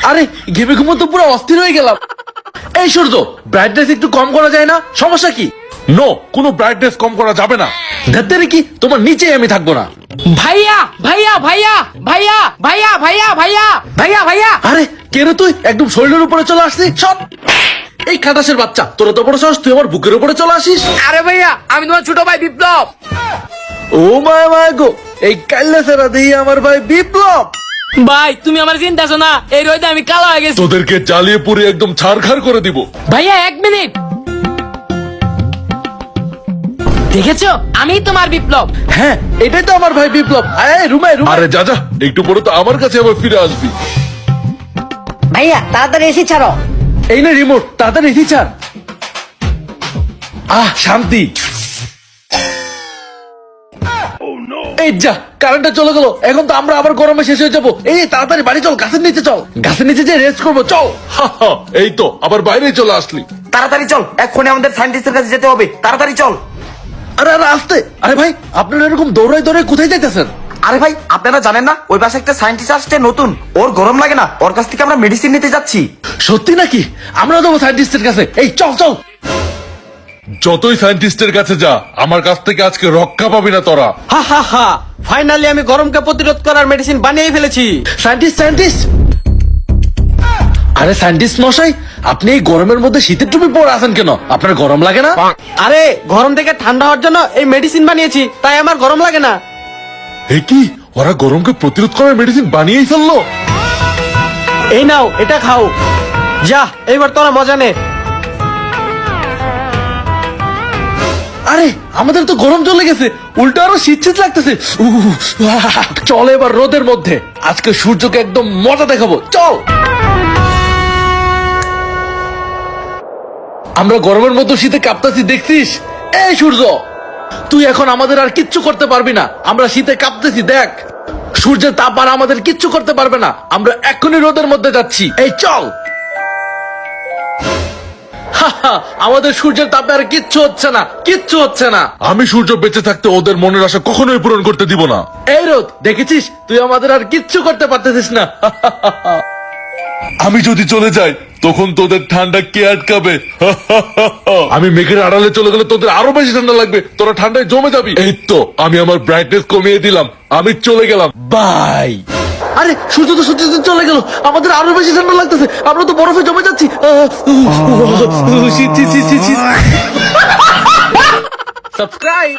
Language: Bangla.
আরে ঘেমে ঘুমো তো পুরো অস্থির হয়ে গেলাম। এই সূর্য, ব্রাইটনেস একটু কম করা যায় না? সমস্যা কি? নো, কোনো ব্রাইটনেস কম করা যাবে না। ধরতে কি তোমার নিচেই আমি থাকবো না। ভাইয়া ভাইয়া ভাইয়া ভাইয়া ভাইয়া ভাইয়া ভাইয়া ভাইয়া ভাইয়া আরে কে রে তুই? একদম শরীরের উপরে চলে আসছিস। সব এই খাটাসের বাচ্চা, তোরা তো বড় সাহস, তুই আমার বুকের উপরে চলে আসিস। আরে ভাইয়া, আমি তোমার ছোট ভাই বিপ্লব। ও মা গো, এই কাল্লা সেরা দিয়ে আমার ভাই বিপ্লব। ভাই তুমি আমার চিন্তাছো না, এই রোদে আমি কালো হয়ে গেছি। তোদেরকে জ্বালিয়ে পুড়ে একদম ছারখার করে দিব। ভাইয়া 1 মিনিট, দেখেছো আমি তোমার বিপ্লব। হ্যাঁ, এটাই তো আমার ভাই বিপ্লব। আয় রুমে রুমে। আরে যা যা, একটু পরে তো আমার কাছে আবার ফিরে আসবি। ভাইয়া তাড়াতাড়ি এসি ছাড়ো। এই না রিমোট, তাড়াতাড়ি এসি ছাড়। শান্তি। এই যা, কারেন্টটা চলে গেল। এখন তো আমরা আবার গরমে শেষ হয়ে যাবো। এই তাড়াতাড়ি বাড়ি চল, গাছের নিচে চল। গাছের নিচে যে রেস্ট করবো, চল। এই তো আবার বাইরে চলে আসলি। তাড়াতাড়ি চল, এক্ষুনি আমাদের সায়েন্টিস্টের কাছে যেতে হবে, তাড়াতাড়ি চল। আরে আরে আস্তে। আরে ভাই, আপনারা এরকম দৌড়াই দৌড়াই কোথায় যাইতেছেন? আরে ভাই, আপনারা জানেন না ওই পাশে একটা সায়েন্টিস্ট আসছে নতুন, ওর গরম লাগে না, ওর কাছ থেকে আমরা মেডিসিন নিতে যাচ্ছি। সত্যি নাকি? আমরা যাবো সায়েন্টিস্টের কাছে। এই চল চল। যতই সায়েন্টিস্টের কাছে যা, আমার কাছ থেকে আজকে রক্ষা পাবি না তোরা। হা হা হা, ফাইনালি আমি গরমকে প্রতিরোধ করার মেডিসিন বানিয়ে ফেলেছি। সায়েন্টিস্ট। আরে সায়েন্টিস্ট মশাই, আপনি এই গরমের মধ্যে শীতের টুপি পরে আছেন কেন? আপনার গরম লাগে না? আরে গরম থেকে ঠান্ডা হওয়ার জন্য এই মেডিসিন বানিয়েছি, তাই আমার গরম লাগে না। এ কি, ওরা গরমকে প্রতিরোধ করার মেডিসিন বানিয়েই ফেললো? এই নাও, এটা খাও। যা, এইবার তোরা মজা নে। আরে আমাদের তো গরম চলে গেছে, উল্টো আরো শীত শীত লাগতেছে। চল এবার রোদের মধ্যে, আজকে সূর্যকে একদম মজা দেখাবো। চল। আমরা গরমের মধ্যে শীতে কাঁপতাছি, দেখছিস? এই সূর্য, তুই এখন আমাদের আর কিচ্ছু করতে পারবি না। আমরা শীতে কাঁপতেছি, দেখ। সূর্যের তাপ আর আমাদের কিচ্ছু করতে পারবে না। আমরা এখনই রোদের মধ্যে যাচ্ছি। এই চল। আমাদের সূর্যের তাপে আর কিচ্ছু হচ্ছে না, কিচ্ছু হচ্ছে না। আমি সূর্য বেঁচে থাকতে ওদের মনের আশা কখনোই পূরণ করতে দিব না। এই রোদ, দেখেছিস? তুই আমাদের আর কিচ্ছু করতে পারতেছিস না। আমি যদি চলে যাই, তখন তোদের ঠান্ডা কে আটকাবে? আমি মেঘের আড়ালে চলে গেলে তোদের আরো বেশি ঠান্ডা লাগবে, তোরা ঠান্ডায় জমে যাবি। এই তো আমি আমার ব্রাইটনেস কমিয়ে দিলাম, আমি চলে গেলাম, বাই। আরে সূর্য তো সত্যি সত্যি চলে গেল, আমাদের আরো বেশি ঠান্ডা লাগতেছে। আমরা তো বরফে জমে যাচ্ছি। সাবস্ক্রাইব।